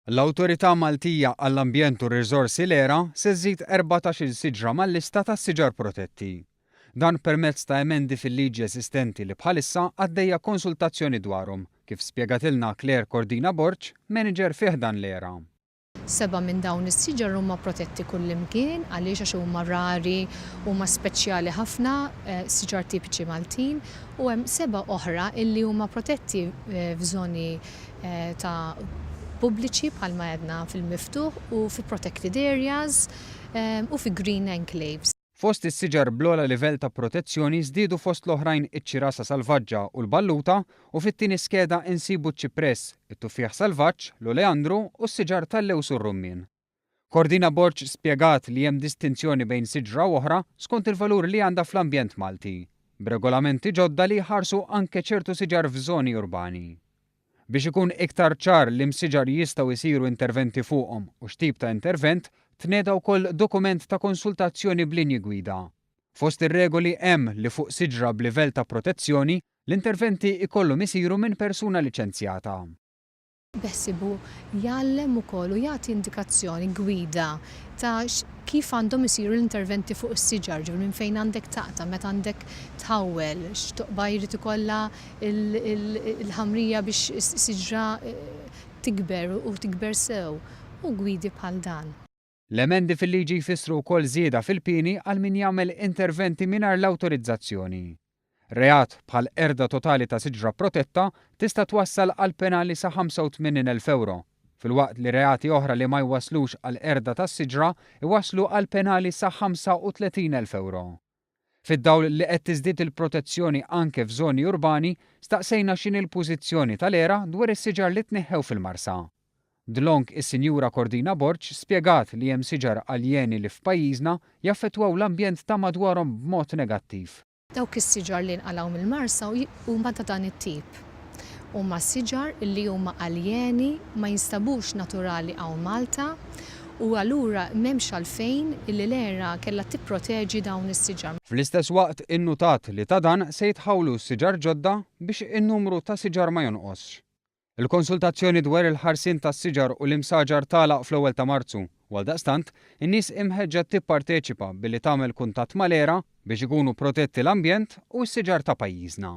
L-Awtorità Maltija għall-Ambjent u r-Riżorsi se żżid 14-il siġra mal-lista tas-siġar protetti. Dan permezz ta' emendi fil-liġi eżistenti li bħalissa għaddejja konsultazzjoni dwarhom, kif spjegatilna Claire Cordina Borċ, manager fih dan l-era. 7 minn dawn is-siġar huma protetti kullimkien għaliex għax huma rari huma speċjali ħafna, siġar tipiċi Maltin, u hemm 7 oħra illi huma protetti f'żoni ta' pubbliċi bħalma għedna fil-miftuħ u fi protected areas u fi green enclaves. Fost is-siġar bl-ogħla livell ta' protezzjoni żdiedu fost l-oħrajn iċ-ċirasa salvaġġa u l-balluta u fit-tieni skeda insibu ċ-ċipress, it-tuffieħ salvaġġ, l-oleandru u s-siġar tal-lews u r-rummin. Cordina Borċ spjegat li hemm distinzjoni bejn siġra u oħra skont il-valur li għandha fl-ambjent Malti, b'regolamenti ġodda li jħarsu anke ċertu siġar f'żoni urbani. Biex ikun iktar ċar li msiġar jistgħu jsiru interventi fuqhom u x'tip ta' intervent, tnieda wkoll dokument ta' konsultazzjoni b'linji gwida. Fost ir-regoli hemm li fuq siġra b'livell ta' protezzjoni l-interventi ikollhom isiru minn persuna liċenzjata. Beħsibu jgħallem ukoll u jagħti indikazzjoni gwida ta' kif għandhom isiru l-interventi fuq is-siġar, ġifier minn fejn għandek taqta' meta għandek tħawwel, x'toqba jrid ikollha il-ħamrija biex is-siġra tikber u tikber sew u gwidi bħal dan. L-emendi fil-liġi jfissru wkoll żieda fil-pieni għal min jagħmel interventi mingħajr l-awtorizzazzjoni. Reat bħal erda totali ta' siġra protetta tista' twassal għal penali sa' 85,000 euro, filwaqt li reati oħra li ma jwaslux għal erda tas siġra iwaslu għal penali sa' 35,000 euro. Fid-dawl li qed tiżdied il-protezzjoni anke f'żoni urbani, staqsejna x'in il-pożizzjoni tal-era dwar is-siġar li tneħħew fil-Marsa. Dlonk is-Sinjura Cordina Borċ spjegat li hemm siġar aljeni li f'pajjiżna jaffettwaw l-ambjent ta' madwarhom b'mod negattiv. Dawk is-siġar li nqalgħu mill-Marsa huma ta' dan it-tip. Huma siġar li huma aljeni ma jinstabux naturali hawn Malta u allura m'hemmx għalfejn illi l-era kellha tipproteġi dawn is-siġar. Fl-istess waqt innutat li ta' dan se jitħawlu s-siġar ġodda biex in-numru ta' siġar ma jonqosx. Il-konsultazzjoni dwar il-ħarsien tas-siġar u l-imsaġar tagħlaq fl-ewwel ta' Marzu. Għaldaqstant, in-nies imħeġġa tipparteċipa billi tagħmel kuntatt mal-era biex ikunu protetti l-ambjent u s-siġar ta' pajjiżna.